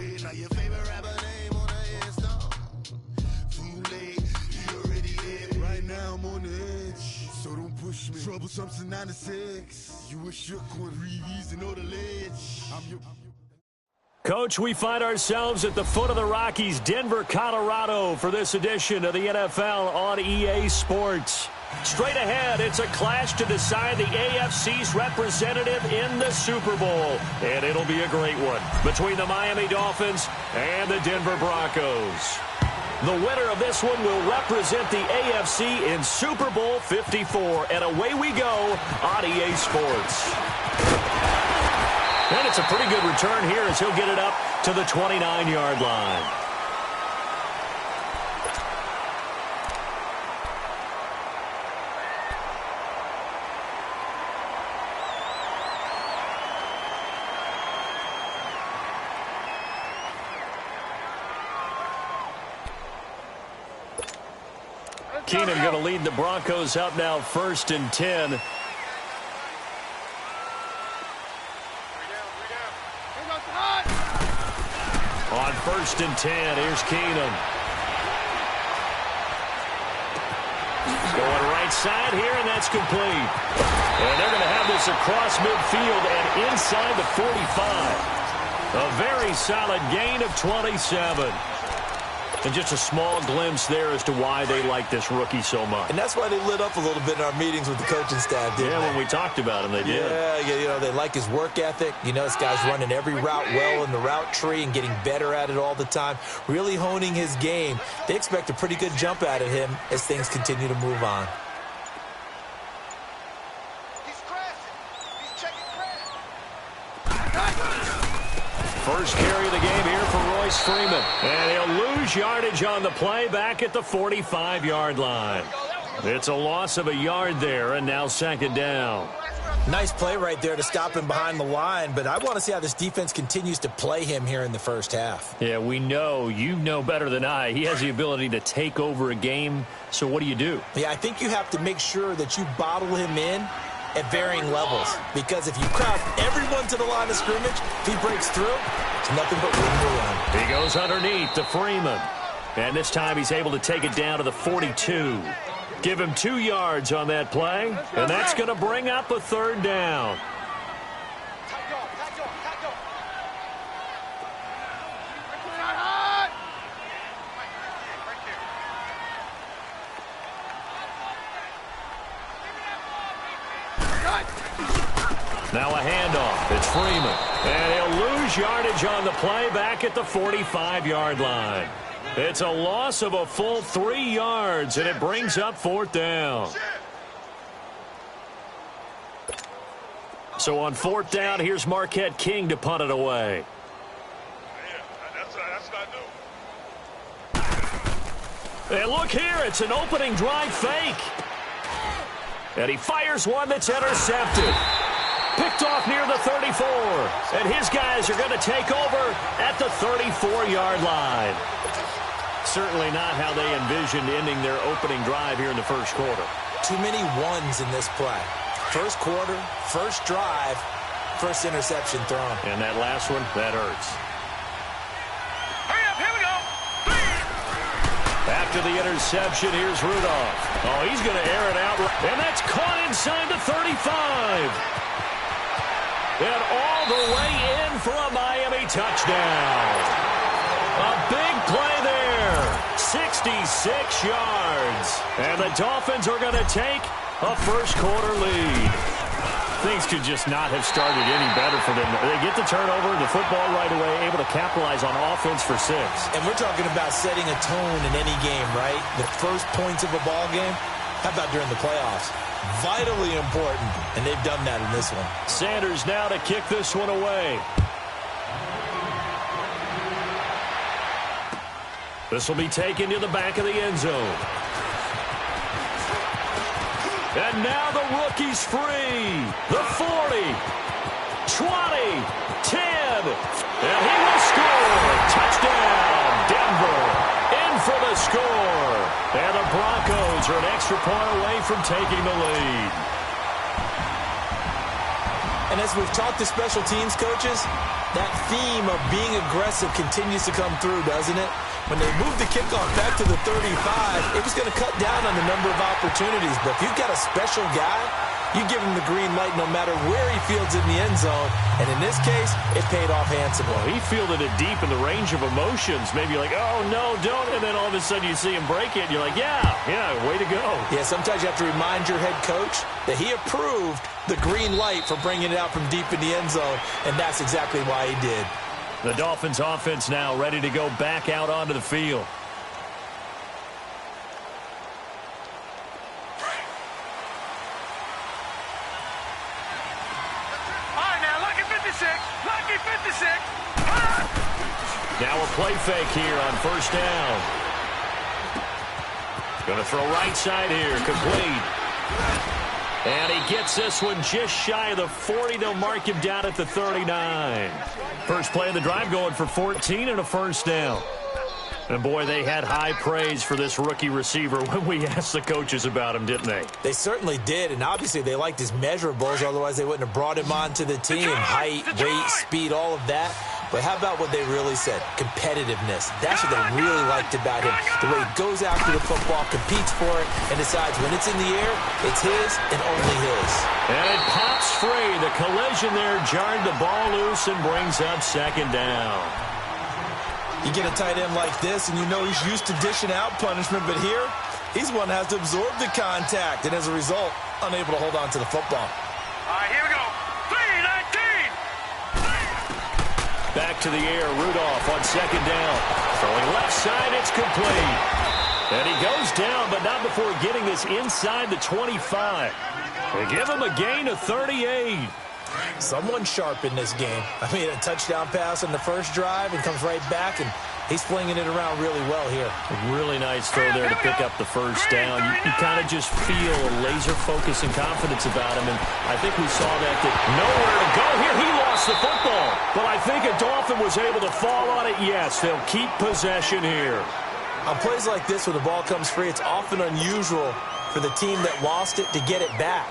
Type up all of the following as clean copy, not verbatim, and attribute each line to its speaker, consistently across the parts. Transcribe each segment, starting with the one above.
Speaker 1: Now your favorite rapper name on the headstone. Too late, he already did. Right now I'm on the edge, so don't push me. Troublesome to 96. You a shook one, Reeves and all the ledge. I'm your...
Speaker 2: Coach, we find ourselves at the foot of the Rockies, Denver, Colorado, for this edition of the NFL on EA Sports. Straight ahead, it's a clash to decide the AFC's representative in the Super Bowl. And it'll be a great one between the Miami Dolphins and the Denver Broncos. The winner of this one will represent the AFC in Super Bowl 54. And away we go on EA Sports. And it's a pretty good return here as he'll get it up to the 29-yard line. Keenan going to lead the Broncos up now 1st and 10. On 1st and 10, here's Keenan. Going right side here, and that's complete. And they're going to have this across midfield and inside the 45. A very solid gain of 27. And just a small glimpse there as to why they like this rookie so much.
Speaker 3: And that's why they lit up a little bit in our meetings with the coaching staff, didn't they?
Speaker 2: When we talked about him, they did.
Speaker 3: Yeah, you know, they like his work ethic. You know, this guy's running every route well in the route tree and getting better at it all the time, really honing his game. They expect a pretty good jump out of him as things continue to move on.
Speaker 2: First carry of the game here for Royce Freeman. And he'll lose yardage on the play back at the 45-yard line. It's a loss of a yard there, and now 2nd down.
Speaker 3: Nice play right there to stop him behind the line, but I want to see how this defense continues to play him here in the first half.
Speaker 2: Yeah, we know. You know better than I. He has the ability to take over a game, so what do you do?
Speaker 3: Yeah, I think you have to make sure that you bottle him in at varying levels, because if you crowd everyone to the line of scrimmage, if he breaks through, it's nothing but room to run.
Speaker 2: He goes underneath to Freeman, and this time he's able to take it down to the 42. Give him 2 yards on that play, and that's going to bring up a 3rd down. Now a handoff. It's Freeman. And he'll lose yardage on the play back at the 45-yard line. It's a loss of a full 3 yards, and it brings up 4th down. So on 4th down, here's Marquette King to punt it away. And look here, it's an opening drive fake. And he fires one that's intercepted. Picked off near the 34. And his guys are going to take over at the 34-yard line. Certainly not how they envisioned ending their opening drive here in the first quarter.
Speaker 3: Too many ones in this play. First quarter, first drive, first interception thrown.
Speaker 2: And that last one, that hurts.
Speaker 4: Hurry up, here we go.
Speaker 2: After the interception, here's Rudolph. Oh, he's going to air it out. And that's caught inside the 35. And all the way in for a Miami touchdown. A big play there. 66 yards. And the Dolphins are going to take a first quarter lead. Things could just not have started any better for them. They get the turnover, the football right away, able to capitalize on offense for 6.
Speaker 3: And we're talking about setting a tone in any game, right? The first points of a ball game. How about during the playoffs? Vitally important, and they've done that in this one.
Speaker 2: Sanders now to kick this one away. This will be taken to the back of the end zone. And now the rookie's free. The 40, 20, 10, and he will score. Touchdown, Denver. In for the score. And the Broncos are an extra point away from taking the lead.
Speaker 3: And as we've talked to special teams coaches, that theme of being aggressive continues to come through, doesn't it? When they moved the kickoff back to the 35, it was going to cut down on the number of opportunities. But if you've got a special guy, you give him the green light no matter where he fields in the end zone. And in this case, it paid off handsomely.
Speaker 2: Well, he fielded it deep in the range of emotions. Maybe like, oh, no, don't. And then all of a sudden you see him break it. And you're like, yeah, way to go.
Speaker 3: Yeah, sometimes you have to remind your head coach that he approved the green light for bringing it out from deep in the end zone. And that's exactly why he did.
Speaker 2: The Dolphins offense now ready to go back out onto the field.
Speaker 4: Lucky 56.
Speaker 2: Now a play fake here on first down. Going to throw right side here, complete. And he gets this one just shy of the 40. They'll mark him down at the 39. First play of the drive going for 14 and a first down. And, boy, they had high praise for this rookie receiver when we asked the coaches about him, didn't they?
Speaker 3: They certainly did, and obviously they liked his measurables. Otherwise, they wouldn't have brought him onto the team. Height, weight, speed, all of that. But how about what they really said? Competitiveness. That's what they really liked about him. The way he goes after the football, competes for it, and decides when it's in the air, it's his and only his.
Speaker 2: And it pops free. The collision there jarred the ball loose and brings up second down.
Speaker 3: You get a tight end like this, and you know he's used to dishing out punishment, but here, he's one that has to absorb the contact, and as a result, unable to hold on to the football.
Speaker 4: All right, here we go. 3-19.
Speaker 2: Back to the air, Rudolph on second down. Throwing left side, it's complete. And he goes down, but not before getting this inside the 25. They give him a gain of 38.
Speaker 3: Someone sharp in this game. I mean, a touchdown pass on the first drive and comes right back, and he's flinging it around really well here.
Speaker 2: A really nice throw there to pick up the first down. You kind of just feel a laser focus and confidence about him, and I think we saw that nowhere to go here. He lost the football, but I think a Dolphin was able to fall on it. Yes, they'll keep possession here.
Speaker 3: On plays like this where the ball comes free, it's often unusual for the team that lost it to get it back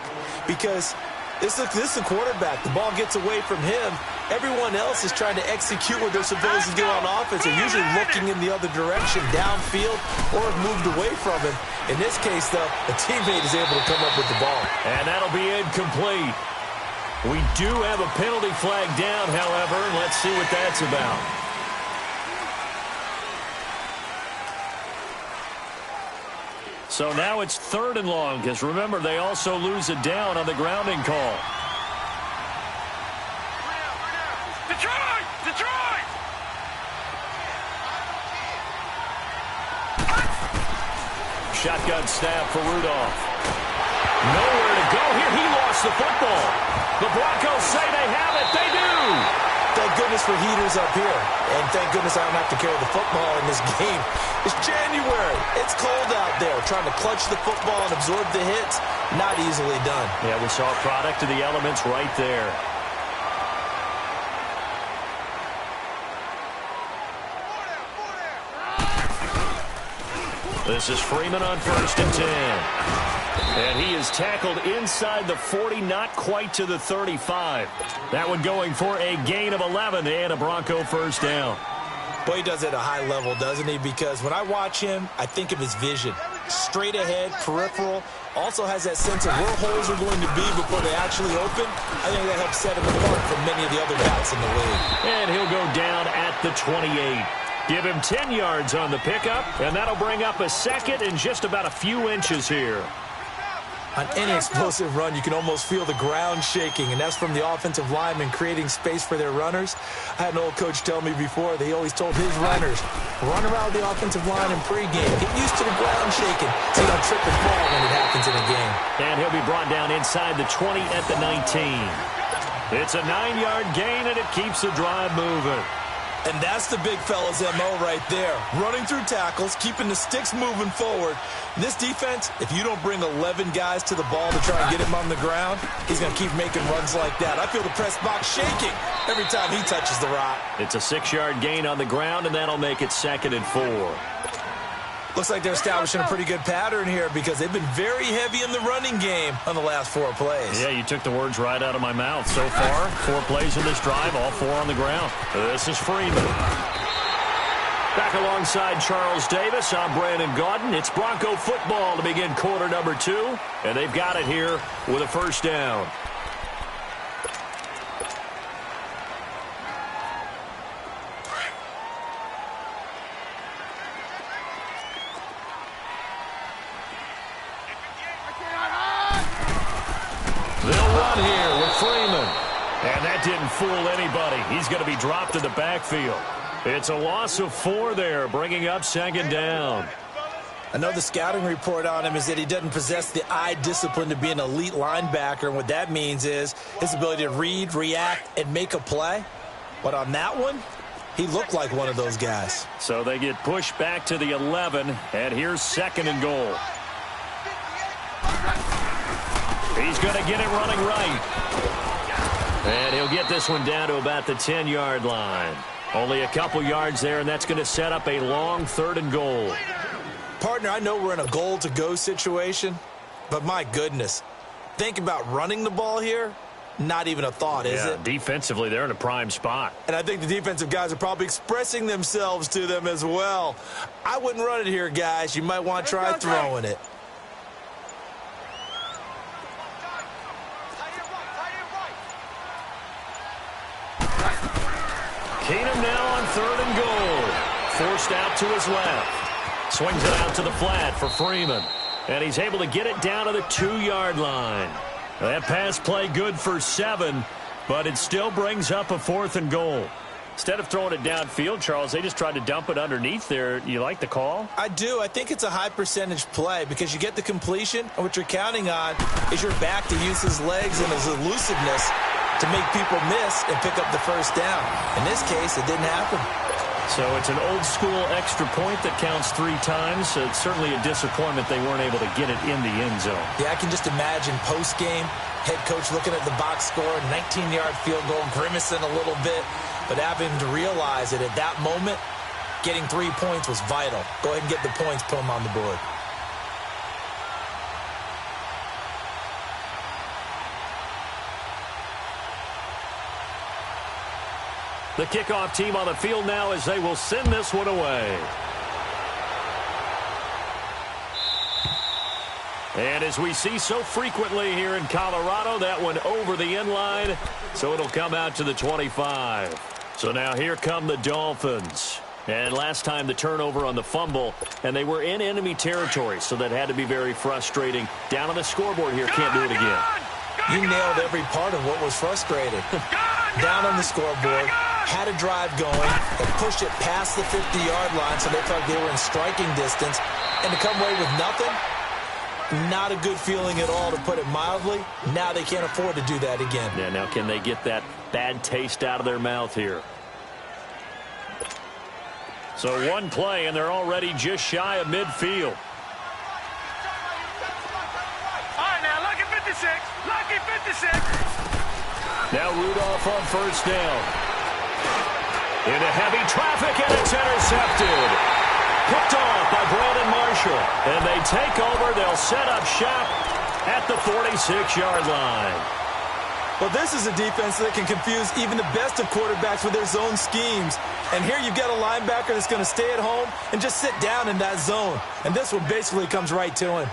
Speaker 3: because this is the quarterback. The ball gets away from him. Everyone else is trying to execute what they're supposed to do on offense. They're usually looking in the other direction, downfield, or have moved away from him. In this case, though, a teammate is able to come up with the ball.
Speaker 2: And that'll be incomplete. We do have a penalty flag down, however, and let's see what that's about. So now it's 3rd and long, because remember, they also lose it down on the grounding call.
Speaker 4: Detroit! Detroit!
Speaker 2: Shotgun snap for Rudolph. Nowhere to go here. He lost the football. The Broncos say they have it. They do.
Speaker 3: Thank goodness for heaters up here. And thank goodness I don't have to carry the football in this game. It's January. It's cold out there. Trying to clutch the football and absorb the hits, not easily done.
Speaker 2: Yeah, we saw a product of the elements right there. This is Freeman on 1st and 10. And he is tackled inside the 40, not quite to the 35. That one going for a gain of 11 and a Bronco first down.
Speaker 3: Boy, he does it at a high level, doesn't he? Because when I watch him, I think of his vision. Straight ahead, peripheral, also has that sense of where holes are going to be before they actually open. I think that helps set him apart from many of the other backs in the league.
Speaker 2: And he'll go down at the 28. Give him 10 yards on the pickup, and that'll bring up a second and just about a few inches here.
Speaker 3: On any explosive run, you can almost feel the ground shaking, and that's from the offensive linemen creating space for their runners. I had an old coach tell me before, they always told his runners, run around the offensive line in pregame. Get used to the ground shaking so you don't trip and fall when it happens in a game.
Speaker 2: And he'll be brought down inside the 20 at the 19. It's a 9-yard gain, and it keeps the drive moving.
Speaker 3: And that's the big fella's MO right there. Running through tackles, keeping the sticks moving forward. This defense, if you don't bring 11 guys to the ball to try and get him on the ground, he's going to keep making runs like that. I feel the press box shaking every time he touches the rock.
Speaker 2: It's a 6-yard gain on the ground, and that'll make it 2nd and 4.
Speaker 3: Looks like they're establishing a pretty good pattern here because they've been very heavy in the running game on the last 4 plays.
Speaker 2: Yeah, you took the words right out of my mouth. So far, 4 plays in this drive, all 4 on the ground. This is Freeman. Back alongside Charles Davis, I'm Brandon Gaudin. It's Bronco football to begin quarter number 2, and they've got it here with a first down. They'll run here with Freeman. And that didn't fool anybody. He's going to be dropped in the backfield. It's a loss of 4 there, bringing up second down.
Speaker 3: I know the scouting report on him is that he doesn't possess the eye discipline to be an elite linebacker. And what that means is his ability to read, react, and make a play. But on that one, he looked like one of those guys.
Speaker 2: So they get pushed back to the 11, and here's second and goal. He's going to get it running right. And he'll get this one down to about the 10-yard line. Only a couple yards there, and that's going to set up a long 3rd and goal.
Speaker 3: Partner, I know we're in a goal-to-go situation, but my goodness, think about running the ball here. Not even a thought, is it?
Speaker 2: Defensively, they're in a prime spot.
Speaker 3: And I think the defensive guys are probably expressing themselves to them as well. I wouldn't run it here, guys. You might want to try throwing it.
Speaker 2: Keenum now on 3rd and goal. Forced out to his left. Swings it out to the flat for Freeman. And he's able to get it down to the 2-yard line. That pass play good for 7, but it still brings up a 4th and goal. Instead of throwing it downfield, Charles, they just tried to dump it underneath there. You like the call?
Speaker 3: I do. I think it's a high percentage play because you get the completion, and what you're counting on is your back to use his legs and his elusiveness to make people miss and pick up the first down. In this case, it didn't happen.
Speaker 2: So it's an old-school extra point that counts 3 times. So it's certainly a disappointment they weren't able to get it in the end zone.
Speaker 3: Yeah, I can just imagine post-game, head coach looking at the box score, 19-yard field goal, grimacing a little bit, but having to realize that at that moment, getting 3 points was vital. Go ahead and get the points, put them on the board.
Speaker 2: The kickoff team on the field now as they will send this one away. And as we see so frequently here in Colorado, that one over the end line, so it'll come out to the 25. So now here come the Dolphins. And last time the turnover on the fumble, and they were in enemy territory, so that had to be very frustrating. Down on the scoreboard here, can't do it again.
Speaker 3: You nailed every part of what was frustrating. Down on the scoreboard, had a drive going, and pushed it past the 50-yard line so they thought they were in striking distance. And to come away with nothing, not a good feeling at all, to put it mildly. Now they can't afford to do that again.
Speaker 2: Yeah, now can they get that bad taste out of their mouth here? So one play, and they're already just shy of midfield.
Speaker 4: All right, now, lucky 56. Lucky 56.
Speaker 2: Now Rudolph on first down. Into heavy traffic, and it's intercepted. Picked off by Brandon Marshall. And they take over. They'll set up shop at the 46-yard line.
Speaker 3: Well, this is a defense that can confuse even the best of quarterbacks with their zone schemes. And here you've got a linebacker that's going to stay at home and just sit down in that zone. And this one basically comes right to him.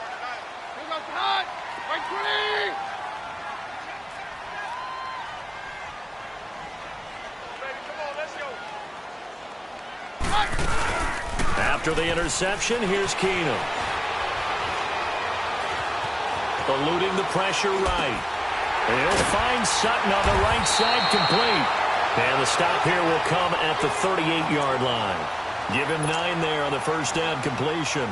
Speaker 2: After the interception, here's Keenum. Eluding the pressure right. And he'll find Sutton on the right side, complete. And the stop here will come at the 38-yard line. Give him 9 there on the first down completion.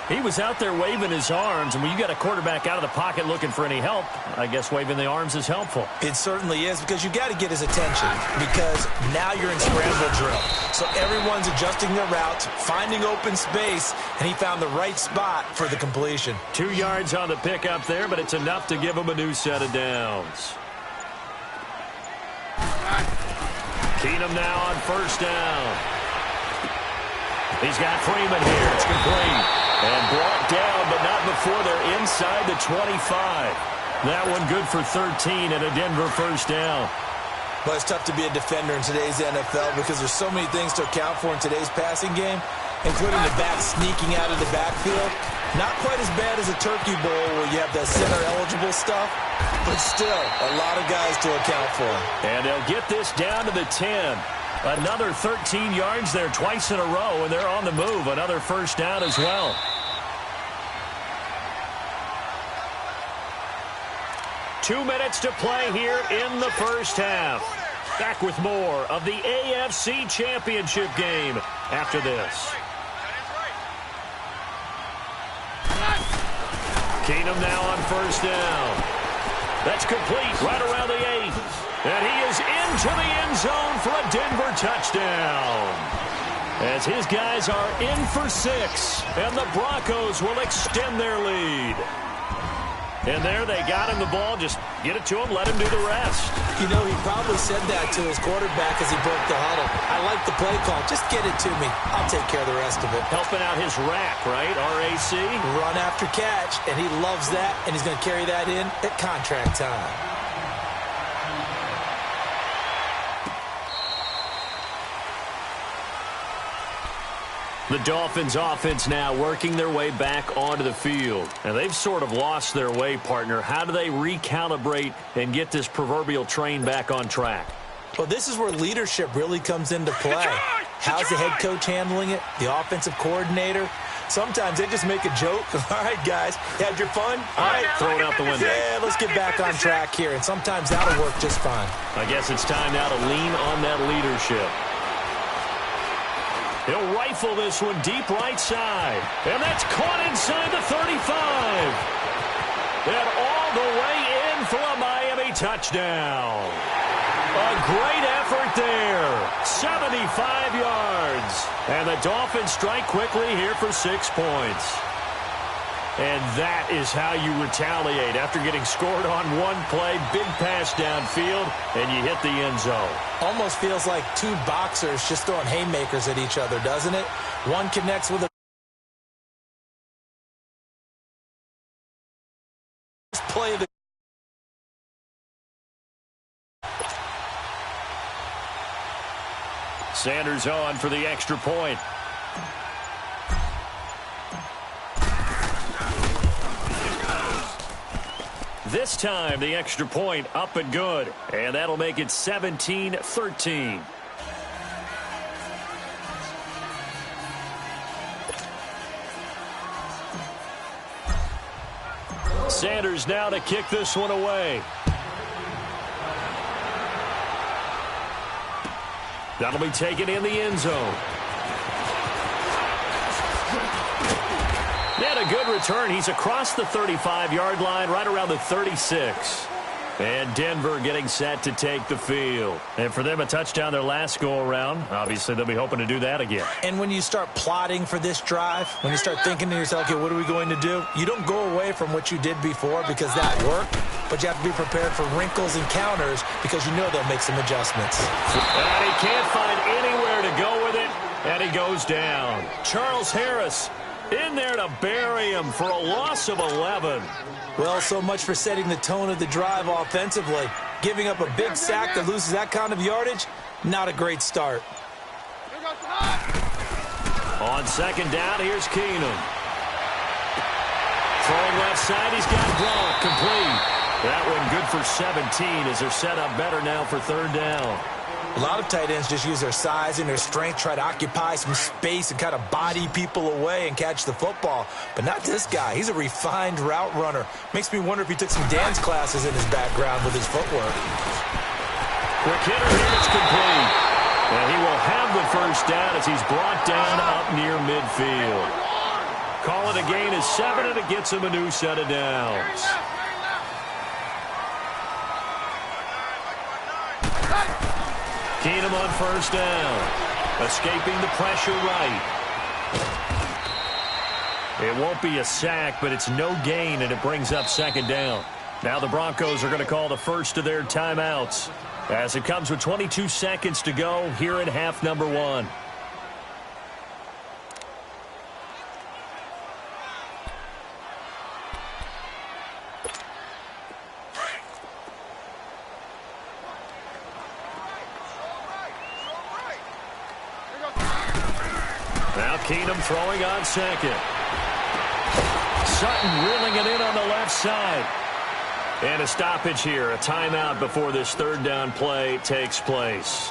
Speaker 2: He was out there waving his arms, and when you got a quarterback out of the pocket looking for any help, I guess waving the arms is helpful.
Speaker 3: It certainly is, because you got to get his attention, because now you're in scramble drill. So everyone's adjusting their routes, finding open space, and he found the right spot for the completion.
Speaker 2: 2 yards on the pickup there, but it's enough to give him a new set of downs. Keenum now on first down. He's got Freeman here. It's complete. And brought down, but not before they're inside the 25. That one good for 13 and a Denver first down.
Speaker 3: But it's tough to be a defender in today's NFL because there's so many things to account for in today's passing game, including the back sneaking out of the backfield. Not quite as bad as a turkey bowl where you have the center-eligible stuff, but still a lot of guys to account for.
Speaker 2: And they'll get this down to the 10. Another 13 yards there twice in a row, and they're on the move. Another first down as well. Two minutes to play here in the first half. Back with more of the AFC Championship game after this. Keenum now on first down. That's complete right around the 8. And he is into the end zone for a Denver touchdown. As his guys are in for 6. And the Broncos will extend their lead. And there they got him the ball. Just get it to him, let him do the rest.
Speaker 3: You know, he probably said that to his quarterback as he broke the huddle. I like the play call. Just get it to me. I'll take care of the rest of it.
Speaker 2: Helping out his rack, right? RAC.
Speaker 3: Run after catch, and he loves that, and he's going to carry that in at contract time.
Speaker 2: The Dolphins offense now working their way back onto the field. And they've sort of lost their way, partner. How do they recalibrate and get this proverbial train back on track?
Speaker 3: Well, this is where leadership really comes into play. How's the head coach handling it? The offensive coordinator? Sometimes they just make a joke. All right, guys, had your fun? All right,
Speaker 2: throw it out the window.
Speaker 3: Yeah, let's get back on track here. And sometimes that'll work just fine.
Speaker 2: I guess it's time now to lean on that leadership. He'll rifle this one deep right side. And that's caught inside the 35. And all the way in for a Miami touchdown. A great effort there. 75 yards. And the Dolphins strike quickly here for 6 points. And that is how you retaliate after getting scored on one play, big pass downfield, and you hit the end zone.
Speaker 3: Almost feels like two boxers just throwing haymakers at each other, doesn't it? One connects with a play of the
Speaker 2: Sanders on for the extra point. This time, the extra point up and good. And that'll make it 17-13. Sanders now to kick this one away. That'll be taken in the end zone. He had a good return. He's across the 35-yard line, right around the 36. And Denver getting set to take the field. And for them, a touchdown their last go-around. Obviously, they'll be hoping to do that again.
Speaker 3: And when you start plotting for this drive, when you start thinking to yourself, okay, what are we going to do? You don't go away from what you did before because that worked, but you have to be prepared for wrinkles and counters because you know they'll make some adjustments.
Speaker 2: And he can't find anywhere to go with it, and he goes down. Charles Harris in there to bury him for a loss of 11.
Speaker 3: Well, so much for setting the tone of the drive offensively. Giving up a big sack that loses that kind of yardage, not a great start.
Speaker 2: On second down, here's Keenum. Throwing left side, he's got Gronk complete. That one good for 17 as they're set up better now for third down.
Speaker 3: A lot of tight ends just use their size and their strength, try to occupy some space and kind of body people away and catch the football. But not this guy. He's a refined route runner. Makes me wonder if he took some dance classes in his background with his footwork.
Speaker 2: Quick hitter here, it's complete. And he will have the first down as he's brought down up near midfield. Call it a gain of 7, and it gets him a new set of downs. Keenum on first down. Escaping the pressure right. It won't be a sack, but it's no gain, and it brings up second down. Now the Broncos are going to call the first of their timeouts as it comes with 22 seconds to go here in half number 1. Now Keenum throwing on second. Sutton reeling it in on the left side. And a stoppage here, a timeout before this third down play takes place.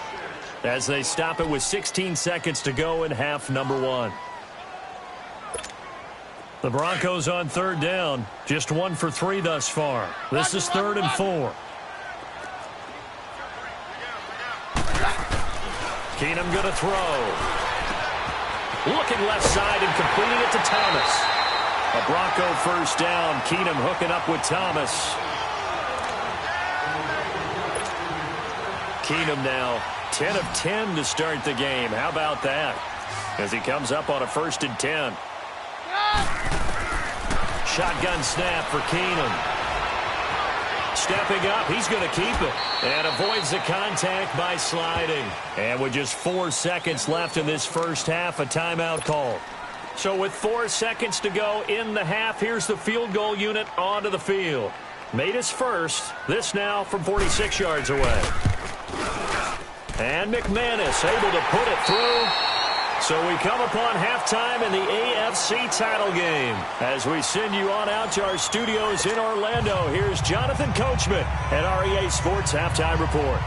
Speaker 2: As they stop it with 16 seconds to go in half number 1. The Broncos on third down, just 1 for 3 thus far. This is 3rd and 4. Keenum going to throw. Looking left side and completing it to Thomas. A Bronco first down. Keenum hooking up with Thomas. Keenum now 10 of 10 to start the game. How about that? As he comes up on a 1st and 10. Shotgun snap for Keenum. Stepping up, he's going to keep it. And avoids the contact by sliding. And with just 4 seconds left in this first half, a timeout call. So with 4 seconds to go in the half, here's the field goal unit onto the field. Made his first. This now from 46 yards away. And McManus able to put it through. So we come upon halftime in the AFC title game. As we send you on out to our studios in Orlando, here's Jonathan Coachman at REA Sports Halftime Report.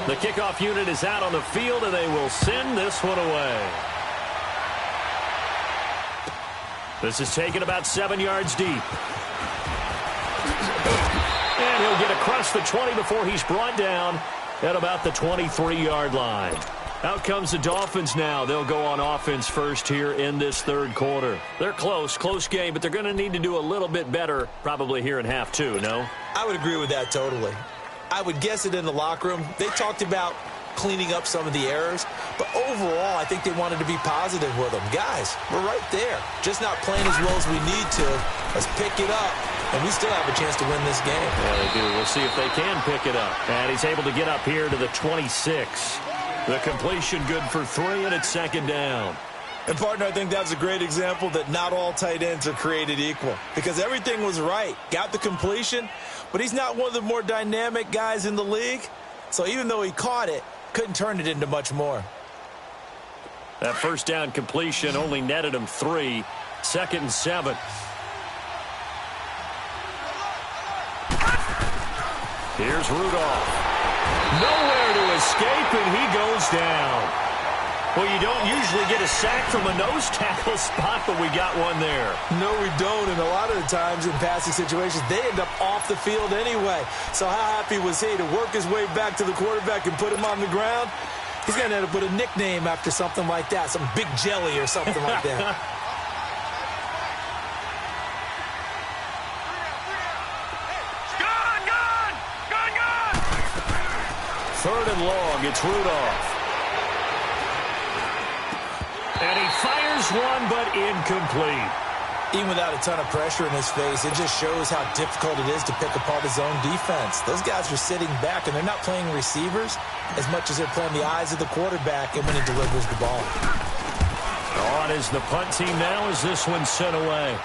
Speaker 2: The kickoff unit is out on the field, and they will send this one away. This is taken about 7 yards deep. And he'll get across the 20 before he's brought down at about the 23-yard line. Out comes the Dolphins now. They'll go on offense first here in this third quarter. They're close game, but they're going to need to do a little bit better probably here in half 2, no?
Speaker 3: I would agree with that totally. I would guess it in the locker room. They talked about cleaning up some of the errors, but overall, I think they wanted to be positive with them. Guys, we're right there. Just not playing as well as we need to. Let's pick it up, and we still have a chance to win this game.
Speaker 2: Yeah, they do. We'll see if they can pick it up. And he's able to get up here to the 26. The completion good for 3, and it's 2nd down.
Speaker 3: And, partner, I think that's a great example that not all tight ends are created equal, because everything was right. Got the completion, but he's not one of the more dynamic guys in the league. So even though he caught it, couldn't turn it into much more.
Speaker 2: That first down completion only netted him 3. 2nd and 7. Here's Rudolph. Nowhere to escape, and he goes down. Well, you don't usually get a sack from a nose tackle spot, but we got one there.
Speaker 3: No, we don't, and a lot of the times in passing situations, they end up off the field anyway. So how happy was he to work his way back to the quarterback and put him on the ground? He's going to end up with a nickname after something like that, some Big Jelly or something like that.
Speaker 2: Third and long, it's Rudolph. And he fires one, but incomplete.
Speaker 3: Even without a ton of pressure in his face, it just shows how difficult it is to pick apart his own defense. Those guys are sitting back, and they're not playing receivers as much as they're playing the eyes of the quarterback and when he delivers the ball.
Speaker 2: On is the punt team now as this one's sent away.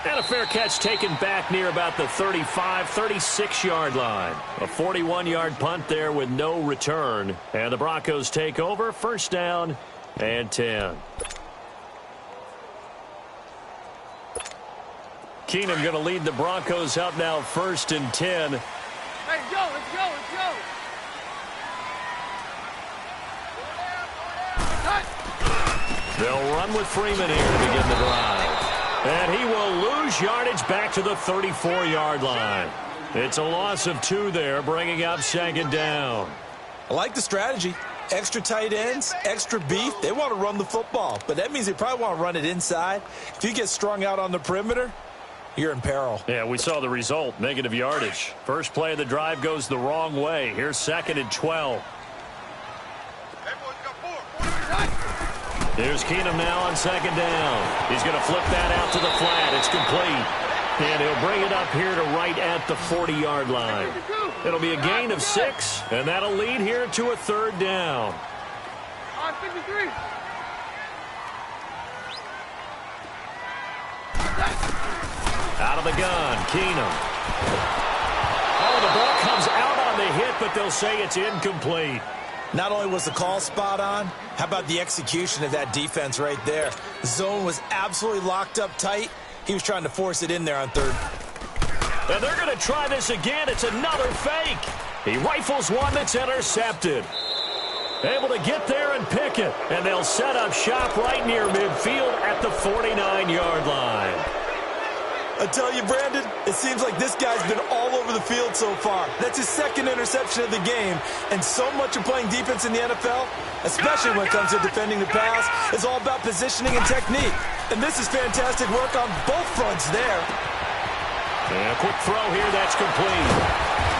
Speaker 2: And a fair catch taken back near about the 35, 36-yard line. A 41-yard punt there with no return. And the Broncos take over, 1st down and 10. Keenum going to lead the Broncos out now 1st and 10.
Speaker 4: Hey, let's go.
Speaker 2: They'll run with Freeman here to begin the drive. And he will lose yardage back to the 34-yard line. It's a loss of 2 there, bringing up 2nd down.
Speaker 3: I like the strategy. Extra tight ends, extra beef. They want to run the football, but that means they probably want to run it inside. If you get strung out on the perimeter, you're in peril.
Speaker 2: Yeah, we saw the result, negative yardage. First play of the drive goes the wrong way. Here's 2nd and 12. Here's Keenum now on 2nd down. He's going to flip that out to the flat. It's complete. And he'll bring it up here to right at the 40-yard line. It'll be a gain of 6, and that'll lead here to a 3rd down. Out of the gun, Keenum. Oh, the ball comes out on the hit, but they'll say it's incomplete.
Speaker 3: Not only was the call spot on, how about the execution of that defense right there? The zone was absolutely locked up tight. He was trying to force it in there on third.
Speaker 2: And they're going to try this again. It's another fake. He rifles one that's intercepted. Able to get there and pick it. And they'll set up shop right near midfield at the 49-yard line.
Speaker 3: I tell you, Brandon, it seems like this guy's been all over the field so far. That's his second interception of the game. And so much of playing defense in the NFL, especially when it comes to defending the pass, is all about positioning and technique. And this is fantastic work on both fronts there.
Speaker 2: And a quick throw here, that's complete.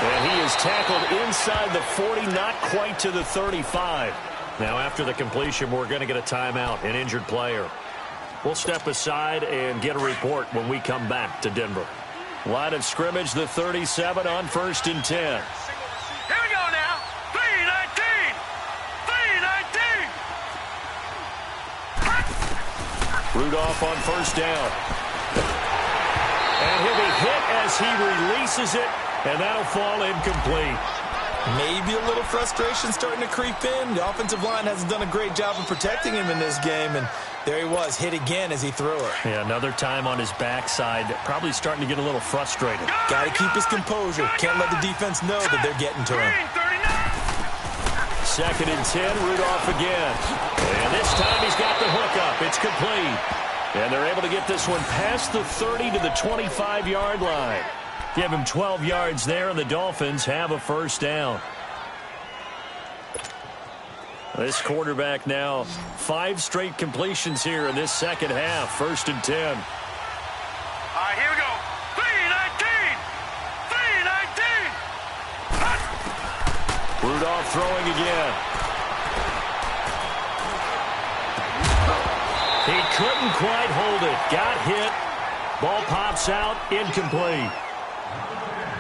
Speaker 2: And he is tackled inside the 40, not quite to the 35. Now, after the completion, we're going to get a timeout, an injured player. We'll step aside and get a report when we come back to Denver. Line of scrimmage, the 37 on 1st and 10.
Speaker 4: Here we go now. 3-19. 3-19.
Speaker 2: Rudolph on 1st down. And he'll be hit as he releases it, and that'll fall incomplete.
Speaker 3: Maybe a little frustration starting to creep in. The offensive line hasn't done a great job of protecting him in this game, and there he was, hit again as he threw it.
Speaker 2: Yeah, another time on his backside, probably starting to get a little frustrated.
Speaker 3: Got to keep his composure. Can't let the defense know that they're getting to him.
Speaker 2: 2nd and 10, Rudolph again. And this time he's got the hook up. It's complete. And they're able to get this one past the 30 to the 25-yard line. Give him 12 yards there, and the Dolphins have a 1st down. This quarterback now 5 straight completions here in this second half. 1st and 10.
Speaker 4: All right, here we go. 3-19. 3-19.
Speaker 2: Rudolph throwing again. He couldn't quite hold it. Got hit. Ball pops out. Incomplete.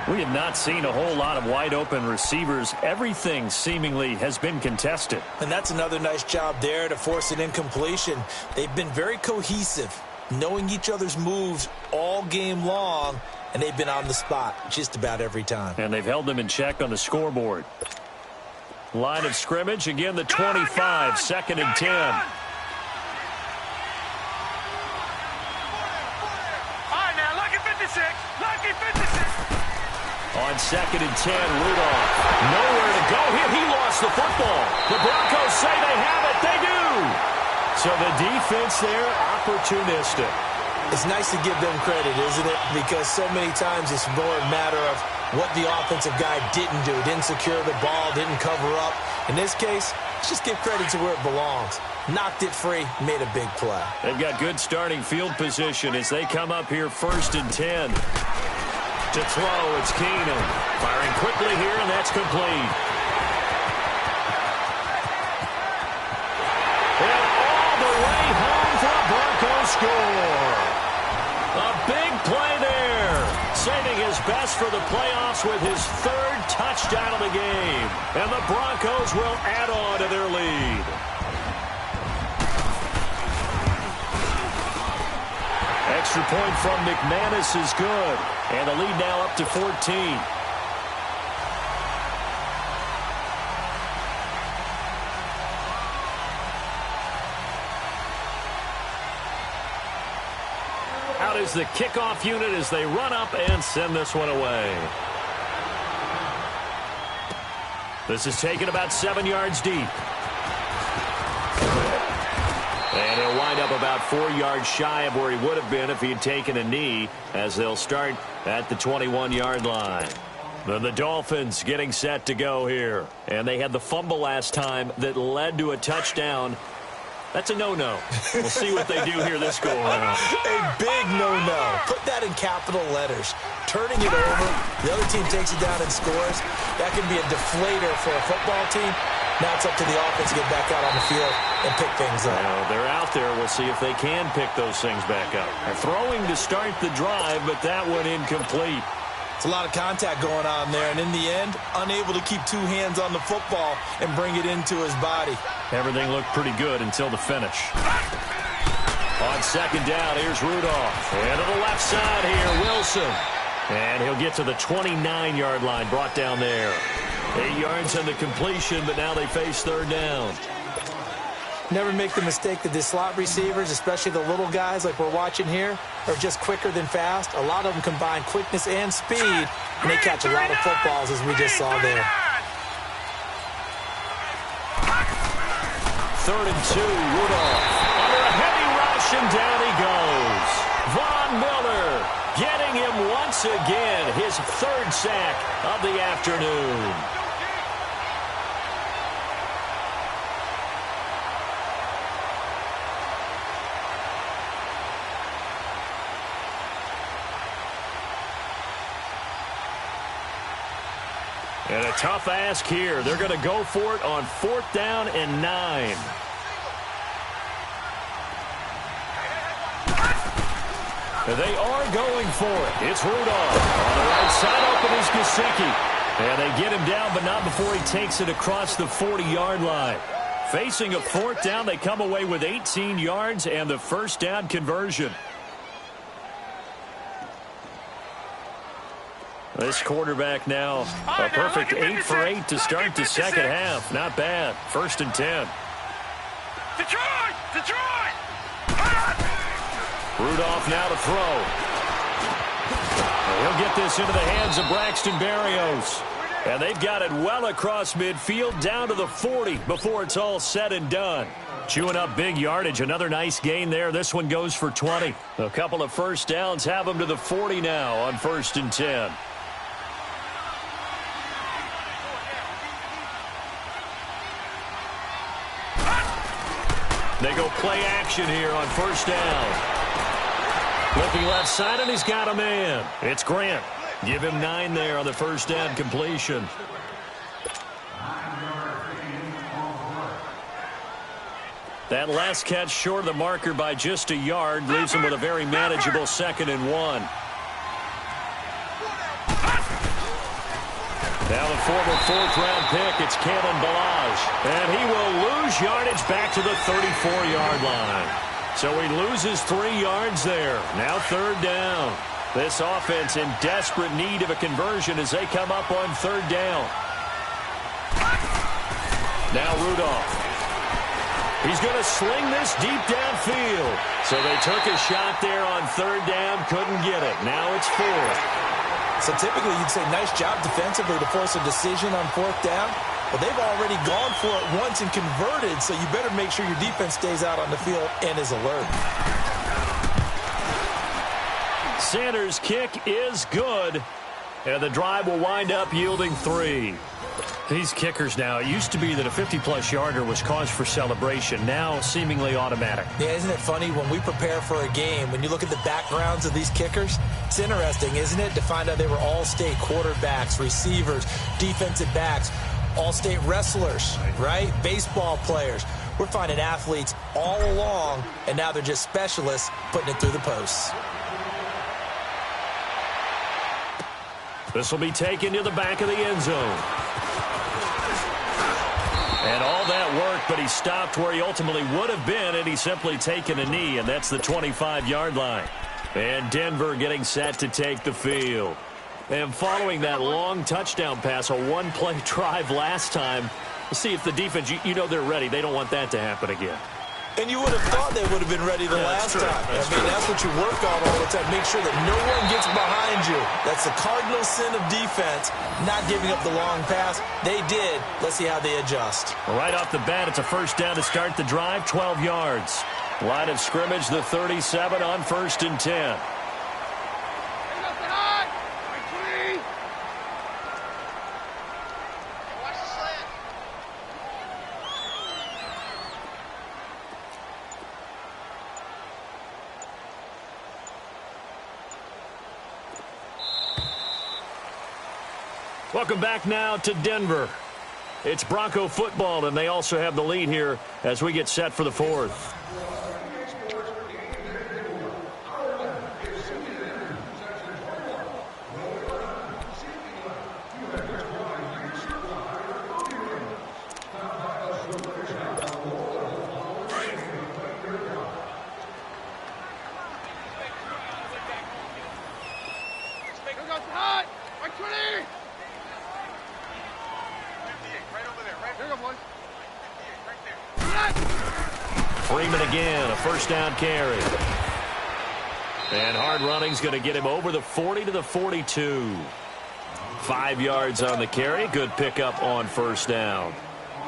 Speaker 2: We have not seen a whole lot of wide-open receivers. Everything seemingly has been contested.
Speaker 3: And that's another nice job there to force an incompletion. They've been very cohesive, knowing each other's moves all game long, and they've been on the spot just about every time.
Speaker 2: And they've held them in check on the scoreboard. Line of scrimmage, again the 25, 2nd and 10.
Speaker 4: All right, now, lucky 56. Lucky 56.
Speaker 2: On 2nd and 10, Rudolph. Nowhere to go here. He lost the football. The Broncos say they have it. They do. So the defense there, opportunistic.
Speaker 3: It's nice to give them credit, isn't it? Because so many times it's more a matter of what the offensive guy didn't do. Didn't secure the ball, didn't cover up. In this case, let's just give credit to where it belongs. Knocked it free, made a big play.
Speaker 2: They've got good starting field position as they come up here 1st and 10. To throw, it's Keenum. Firing quickly here, and that's complete. And all the way home for a Broncos score. A big play there. Saving his best for the playoffs with his 3rd touchdown of the game. And the Broncos will add on to their lead. Extra point from McManus is good. And the lead now up to 14. Out is the kickoff unit as they run up and send this one away. This is taken about 7 yards deep. And he'll wind up about 4 yards shy of where he would have been if he had taken a knee, as they'll start at the 21-yard line. Then the Dolphins getting set to go here. And they had the fumble last time that led to a touchdown. That's a no-no. We'll see what they do here this go-around.
Speaker 3: A big no-no. Put that in capital letters. Turning it over, the other team takes it down and scores. That can be a deflator for a football team. Now it's up to the offense to get back out on the field and pick things up.
Speaker 2: Well, they're out there. We'll see if they can pick those things back up. They're throwing to start the drive, but that one incomplete.
Speaker 3: It's a lot of contact going on there, and in the end, unable to keep 2 hands on the football and bring it into his body.
Speaker 2: Everything looked pretty good until the finish. On second down. Here's Rudolph. And to the left side here, Wilson. And he'll get to the 29-yard line, brought down there. 8 yards on the completion, but now they face third down.
Speaker 3: Never make the mistake that the slot receivers, especially the little guys like we're watching here, are just quicker than fast. A lot of them combine quickness and speed, and they catch a lot of footballs, as we just saw there.
Speaker 2: 3rd and 2, Rudolph. Under a heavy rush, and down he goes. Von Miller getting him once again, his 3rd sack of the afternoon. And a tough ask here. They're going to go for it on 4th down and 9. They are going for it. It's Rudolph. On the right side, open is Gesicki. And they get him down, but not before he takes it across the 40-yard line. Facing a 4th down, they come away with 18 yards and the first down conversion. This quarterback now a perfect 8 for 8 to start the second half. Not bad. 1st and 10.
Speaker 4: Detroit!
Speaker 2: Rudolph now to throw. He'll get this into the hands of Braxton Berrios. And they've got it well across midfield down to the 40 before it's all said and done. Chewing up big yardage. Another nice gain there. This one goes for 20. A couple of first downs have them to the 40 now on 1st and 10. They go play action here on 1st down. Looking left side, and he's got a man. It's Grant. Give him 9 there on the 1st down completion. That last catch short of the marker by just a yard leaves him with a very manageable 2nd and 1. Now the former 4th-round pick, it's Kalen Ballage. And he will lose yardage back to the 34-yard line. So he loses 3 yards there. Now 3rd down. This offense in desperate need of a conversion as they come up on 3rd down. Now Rudolph. He's going to sling this deep downfield. So they took a shot there on 3rd down, couldn't get it. Now it's 4th.
Speaker 3: So typically you'd say nice job defensively to force a decision on 4th down. But they've already gone for it once and converted, so you better make sure your defense stays out on the field and is alert.
Speaker 2: Sanders' kick is good, and the drive will wind up yielding 3. These kickers now, it used to be that a 50-plus yarder was cause for celebration. Now seemingly automatic.
Speaker 3: Yeah, isn't it funny when we prepare for a game, when you look at the backgrounds of these kickers, it's interesting, isn't it, to find out they were all-state quarterbacks, receivers, defensive backs, all-state wrestlers, right? Baseball players. We're finding athletes all along, and now they're just specialists putting it through the posts.
Speaker 2: This will be taken to the back of the end zone. And all that work, but he stopped where he ultimately would have been, and he's simply taken a knee, and that's the 25-yard line. And Denver getting set to take the field. And following that long touchdown pass, a one-play drive last time, see if the defense, you know they're ready. They don't want that to happen again.
Speaker 3: And you would have thought they would have been ready the last time. That's what you work on all the time. Make sure that no one gets behind you. That's the cardinal sin of defense, not giving up the long pass. They did. Let's see how they adjust.
Speaker 2: Right off the bat, it's a 1st down to start the drive, 12 yards. Line of scrimmage, the 37 on 1st and 10. Welcome back now to Denver. It's Bronco football, and they also have the lead here as we get set for the 4th. again, a first down carry. And hard running's going to get him over the 40 to the 42. 5 yards on the carry. Good pickup on first down.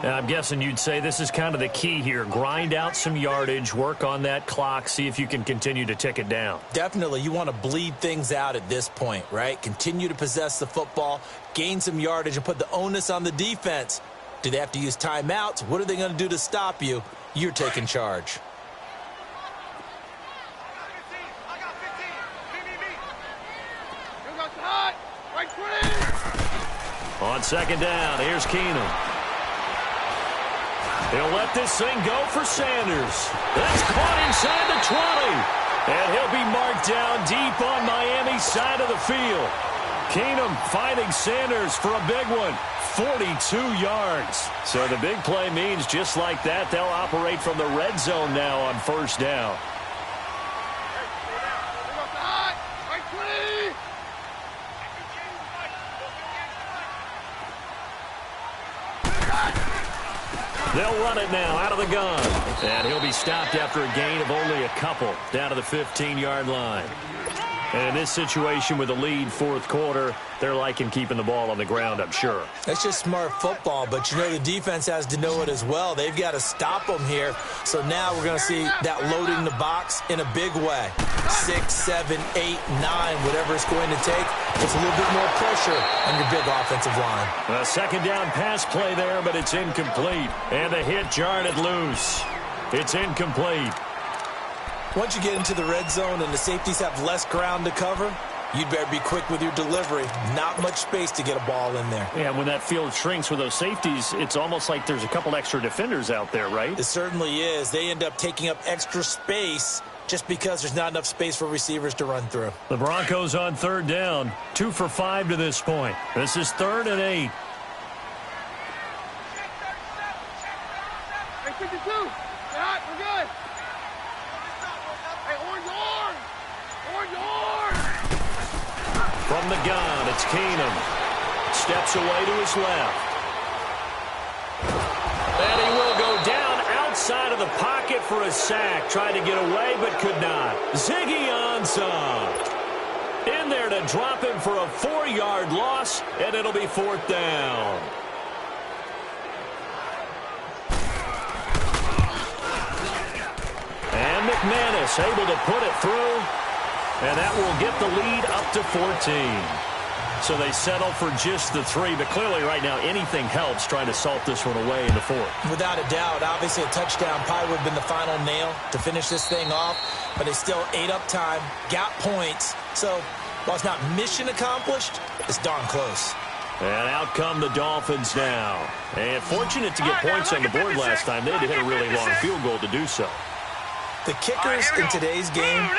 Speaker 5: And I'm guessing you'd say this is kind of the key here. Grind out some yardage, work on that clock, see if you can continue to tick it down.
Speaker 3: Definitely. You want to bleed things out at this point, right? Continue to possess the football, gain some yardage, and put the onus on the defense. Do they have to use timeouts? What are they going to do to stop you? You're taking charge.
Speaker 2: On second down, here's Keenum. He'll let this thing go for Sanders. That's caught inside the 20. And he'll be marked down deep on Miami's side of the field. Keenum finding Sanders for a big one. 42 yards. So the big play means just like that, they'll operate from the red zone now on first down. They'll run it now out of the gun. And he'll be stopped after a gain of only a couple down to the 15-yard line. And in this situation with a lead fourth quarter, they're liking keeping the ball on the ground, I'm sure.
Speaker 3: That's just smart football, but you know the defense has to know it as well. They've got to stop them here. So now we're going to see that loading the box in a big way. 6, 7, 8, 9, whatever it's going to take. It's a little bit more pressure on your big offensive line.
Speaker 2: A second down pass play there, but it's incomplete. And the hit jarred it loose. It's incomplete.
Speaker 3: Once you get into the red zone and the safeties have less ground to cover, you'd better be quick with your delivery. Not much space to get a ball in there.
Speaker 5: Yeah, when that field shrinks with those safeties, it's almost like there's a couple extra defenders out there, right?
Speaker 3: It certainly is. They end up taking up extra space just because there's not enough space for receivers to run through.
Speaker 5: The Broncos on third down. 2 for 5 to this point. This is 3rd and 8.
Speaker 4: Hey, 52. Get hot. We're good. Hey, orange arm. Orange arm.
Speaker 2: From the gun, it's Keenum. Steps away to his left. And he will go down outside of the pocket for a sack. Tried to get away, but could not. Ziggy Ansah in there to drop him for a 4-yard loss, and it'll be 4th down. And McManus able to put it through, and that will get the lead up to 14. So they settle for just the 3, but clearly right now anything helps trying to salt this one away in the 4th.
Speaker 3: Without a doubt, obviously a touchdown probably would have been the final nail to finish this thing off, but they still ate up time, got points. So while it's not mission accomplished, it's darn close.
Speaker 2: And out come the Dolphins now. And fortunate to get points on the board last time. They had to hit a really long field goal to do so.
Speaker 3: The kickers in today's game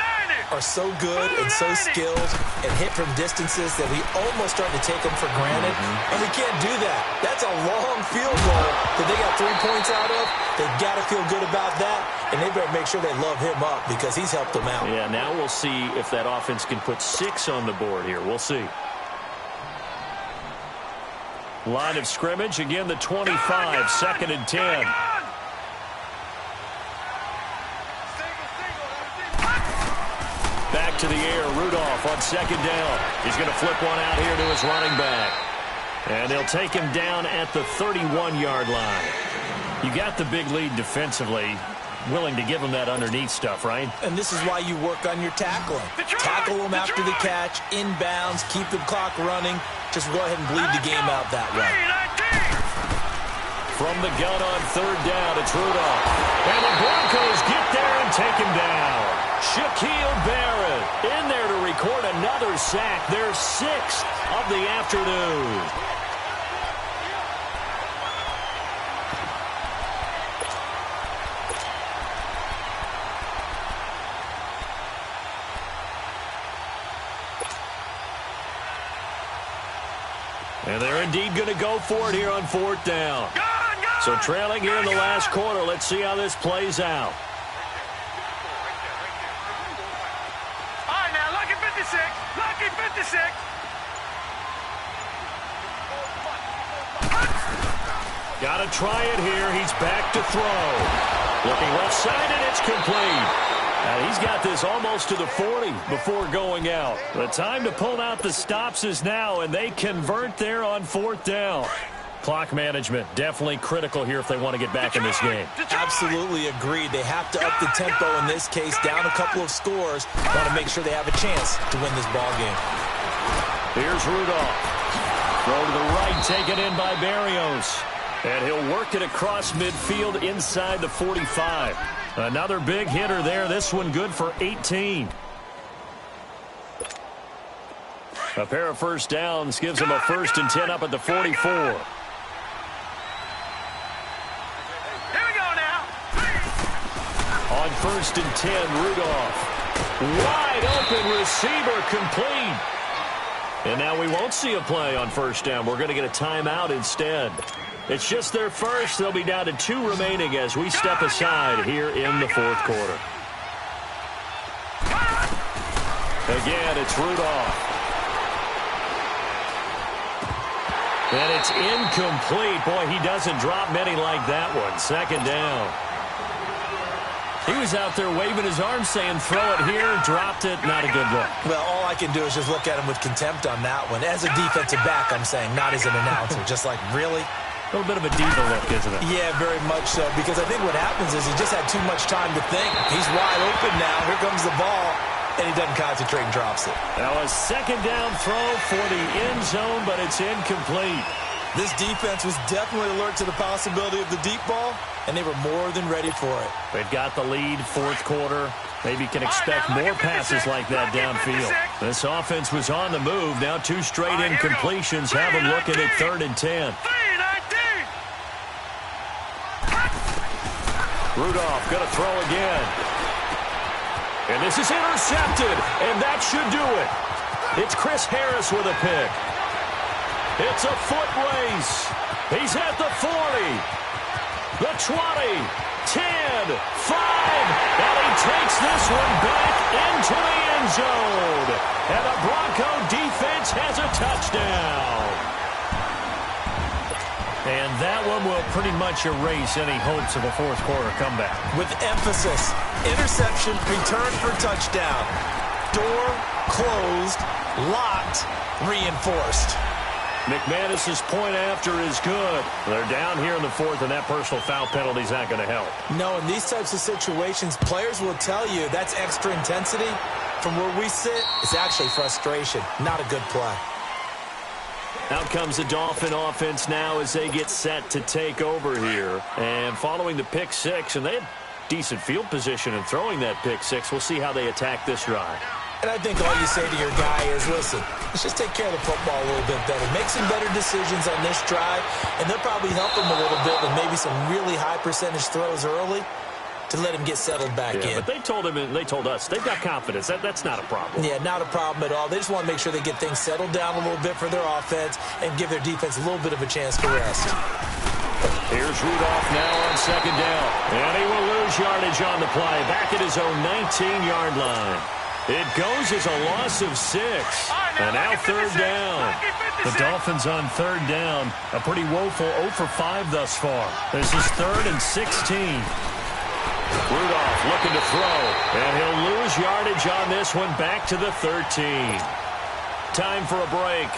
Speaker 3: are so good and so skilled and hit from distances that we almost start to take them for granted. And we can't do that. That's a long field goal that they got 3 points out of. They've got to feel good about that, and they better make sure they love him up because he's helped them out.
Speaker 2: Yeah, now we'll see if that offense can put 6 on the board here. We'll see. Line of scrimmage, again the 25, 2nd and 10. Back to the air, Rudolph on 2nd down. He's going to flip one out here to his running back. And they'll take him down at the 31-yard line. You got the big lead defensively. Willing to give him that underneath stuff, right?
Speaker 3: And this is why you work on your tackling. Tackle them after the catch, inbounds, keep the clock running. Just go ahead and bleed the game out that way.
Speaker 2: From the gun on 3rd down, it's Rudolph. And the Broncos get there and take him down. Shaquille Barrett in there to record another sack. Their 6th of the afternoon. And they're indeed going to go for it here on 4th down. So trailing here in the last quarter. Let's see how this plays out.
Speaker 4: All right, now, lucky 56. Lucky 56.
Speaker 2: Got to try it here. He's back to throw.
Speaker 5: Looking left side, and it's complete. He's got this almost to the 40 before going out. The time to pull out the stops is now, and they convert there on 4th down. Clock management, definitely critical here if they want to get back in this game.
Speaker 3: Absolutely agreed. They have to up the tempo in this case, down a couple of scores. Want to make sure they have a chance to win this ball game.
Speaker 5: Here's Rudolph. Throw to the right, taken in by Berrios. And he'll work it across midfield inside the 45. Another big hitter there. This one good for 18. A pair of first downs gives him a 1st and 10 up at the 44. On 1st and 10, Rudolph. Wide open receiver, complete. And now we won't see a play on 1st down. We're going to get a timeout instead. It's just their first. They'll be down to 2 remaining as we step aside here in the 4th quarter. Again, it's Rudolph. And it's incomplete. Boy, he doesn't drop many like that one. 2nd down. He was out there waving his arms saying, throw it here, dropped it, not a good look.
Speaker 3: Well, all I can do is just look at him with contempt on that one. As a defensive back, I'm saying, not as an announcer. Just like, really?
Speaker 5: A little bit of a diva look, isn't it?
Speaker 3: Yeah, very much so, because I think what happens is he just had too much time to think. He's wide open now. Here comes the ball, and he doesn't concentrate and drops it.
Speaker 5: Now a 2nd down throw for the end zone, but it's incomplete.
Speaker 3: This defense was definitely alert to the possibility of the deep ball, and they were more than ready for it.
Speaker 5: They've got the lead, 4th quarter. Maybe can expect more passes like that downfield. This offense was on the move. Now 2 straight incompletions have them looking at 3rd and 10. Rudolph going to throw again. And this is intercepted, and that should do it. It's Chris Harris with a pick. It's a foot race. He's at the 40, the 20, 10, 5, and he takes this one back into the end zone. And the Bronco defense has a touchdown. And that one will pretty much erase any hopes of a 4th quarter comeback.
Speaker 3: With emphasis, interception, return for touchdown. Door closed, locked, reinforced.
Speaker 5: McManus's point after is good. They're down here in the 4th, and that personal foul penalty is not going to help.
Speaker 3: No, in these types of situations, players will tell you that's extra intensity. From where we sit, it's actually frustration, not a good play.
Speaker 5: Out comes the Dolphin offense now as they get set to take over here. And following the pick 6, and they have decent field position in throwing that pick 6. We'll see how they attack this drive.
Speaker 3: And I think all you say to your guy is, listen, let's just take care of the football a little bit better. Make some better decisions on this drive, and they'll probably help him a little bit with maybe some really high percentage throws early to let him get settled back in.
Speaker 5: But they told him, and they told us, they've got confidence. That's not a problem.
Speaker 3: Yeah, not a problem at all. They just want to make sure they get things settled down a little bit for their offense and give their defense a little bit of a chance to rest.
Speaker 5: Here's Rudolph now on 2nd down. And he will lose yardage on the play. Back at his own 19-yard line. It goes as a loss of 6. And now 3rd down. The Dolphins on 3rd down. A pretty woeful 0 for 5 thus far. This is 3rd and 16. Rudolph looking to throw, and he'll lose yardage on this one back to the 13. Time for a break.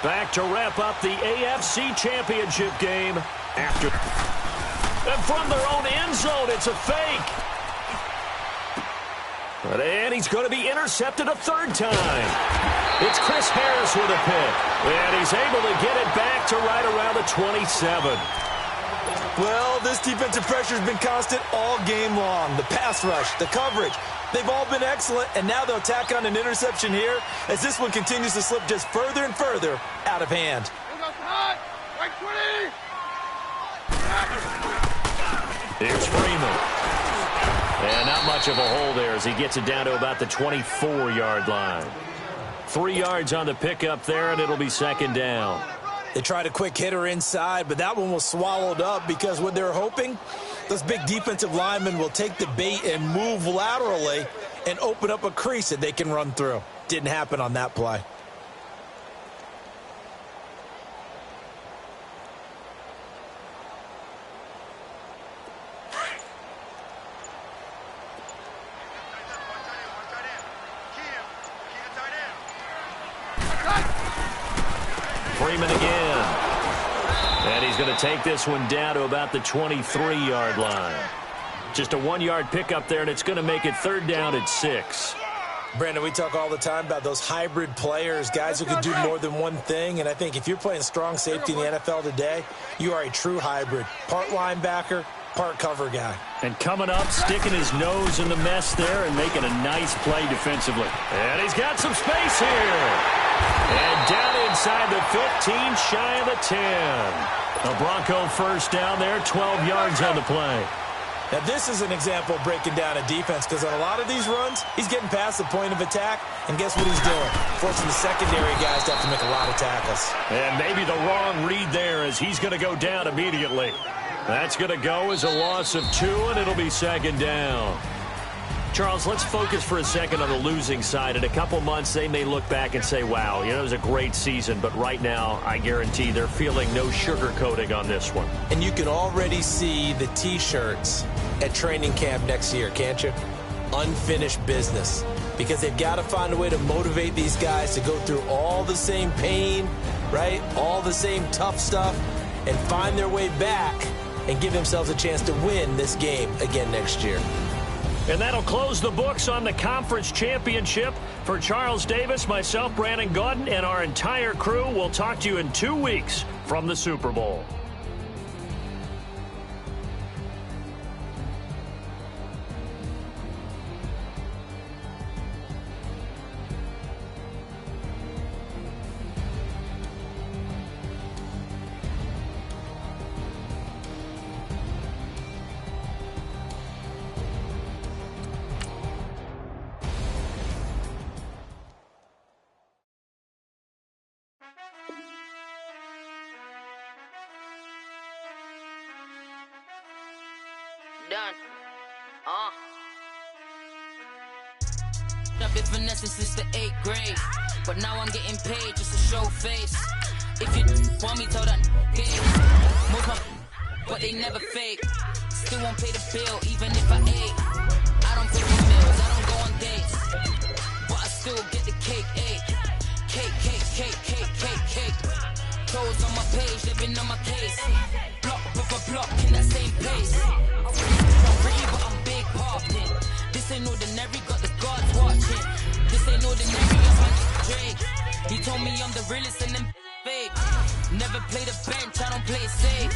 Speaker 5: Back to wrap up the AFC Championship game after. And from their own end zone, it's a fake. And he's going to be intercepted a 3rd time. It's Chris Harris with a pick, and he's able to get it back to right around the 27.
Speaker 3: Well, this defensive pressure has been constant all game long. The pass rush, the coverage, they've all been excellent, and now they'll tack on an interception here as this one continues to slip just further and further out of hand.
Speaker 5: Here's Freeman. And not much of a hole there as he gets it down to about the 24-yard line. 3 yards on the pickup there, and it'll be 2nd down.
Speaker 3: They tried a quick hitter inside, but that one was swallowed up because what they're hoping, those big defensive linemen will take the bait and move laterally and open up a crease that they can run through. Didn't happen on that play.
Speaker 2: Freeman again. And he's going to take this one down to about the 23-yard line. Just a 1-yard pickup there, and it's going to make it 3rd down at 6.
Speaker 3: Brandon, we talk all the time about those hybrid players, guys who can do more than one thing. And I think if you're playing strong safety in the NFL today, you are a true hybrid. Part linebacker, part cover guy.
Speaker 2: And coming up, sticking his nose in the mess there and making a nice play defensively. And he's got some space here. And down inside the 15, shy of the 10. A Bronco first down there, 12 yards on the play.
Speaker 3: Now, this is an example of breaking down a defense, because on a lot of these runs, he's getting past the point of attack, and guess what he's doing? Forcing the secondary guys to have to make a lot of tackles.
Speaker 2: And maybe the wrong read there, as he's going to go down immediately. That's going to go as a loss of 2, and it'll be 2nd down. Charles, let's focus for a second on the losing side. In a couple months, they may look back and say, wow, it was a great season. But right now, I guarantee they're feeling no sugarcoating on this one.
Speaker 3: And you can already see the T-shirts at training camp next year, can't you? Unfinished business. Because they've got to find a way to motivate these guys to go through all the same pain, right? All the same tough stuff, and find their way back and give themselves a chance to win this game again next year.
Speaker 2: And that'll close the books on the conference championship. For Charles Davis, myself, Brandon Gaudin, and our entire crew, we'll talk to you in 2 weeks from the Super Bowl.
Speaker 6: Done. I've been finessing since the 8th grade, but now I'm getting paid just to show face. If you want me, tell that game. Move up, but they never fake. Still won't pay the bill, even if I ate. I don't pay for meals, I don't go on dates, but I still get the cake. Cake, cake, cake, cake, cake, cake. Toes on my page, they've been on my case. Block with a block in that same pace. I'm pretty, but I'm big popping. This ain't ordinary, got the guards watching. This ain't ordinary, that's my Drake. He told me I'm the realest and them fake. Never play the bench, I don't play it safe.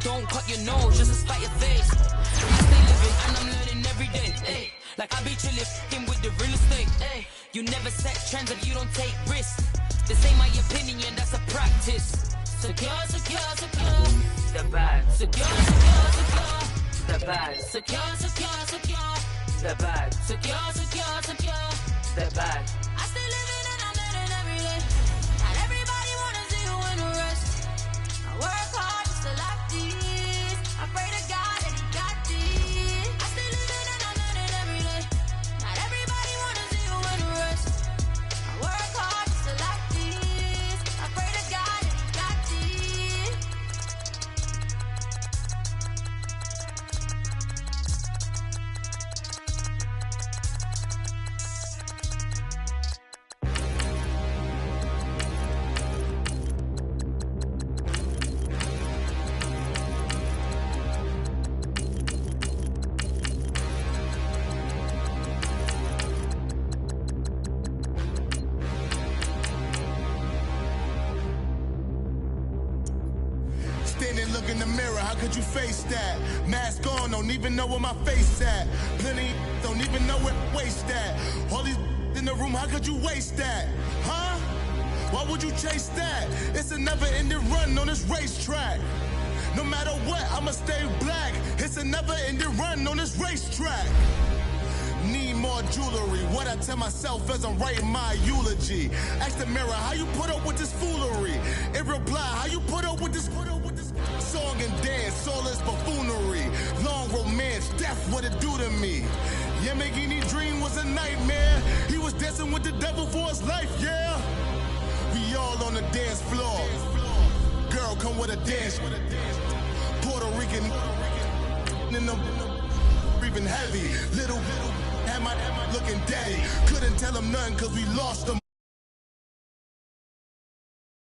Speaker 6: Don't cut your nose just to spite your face. I stay living and I'm learning every day. Ay. Like I be chillin' with the real estate. Ay. You never set trends if you don't take risks. This ain't my opinion, that's a practice. Secure, secure, secure. The bag. Secure, secure, secure. The bag. Secure, secure, secure. The bag. Secure, secure, secure. The bag. I stay living and I'm learning every day. And everybody wanna see you in the rest. I work hard just to like this. I pray to God that he got this. I stay living and I'm learning every day. Not everybody wanna see you in the rest. I work hard just to like this. I pray to God that he got this.
Speaker 1: Standing, look in the mirror, how could you face that? Mask on, don't even know where my face at. Plenty, don't even know where waist at. All these in the room, how could you waste that? Huh? Why would you chase that? It's a never-ending run on this racetrack. No matter what, I'ma stay black. It's a never-ending run on this racetrack. Need more jewelry, what I tell myself as I'm writing my eulogy. Ask the mirror, how you put up with this foolery? In reply, how you put up with this song and dance, soulless buffoonery. Long romance, death, what it do to me? Yamagini dream was a nightmare. He was dancing with the devil for his life, yeah. We all on the dance floor. Girl, come with a dance. Puerto Rican in them breathing heavy. Little had my looking daddy. Couldn't tell him nothing cause we lost him.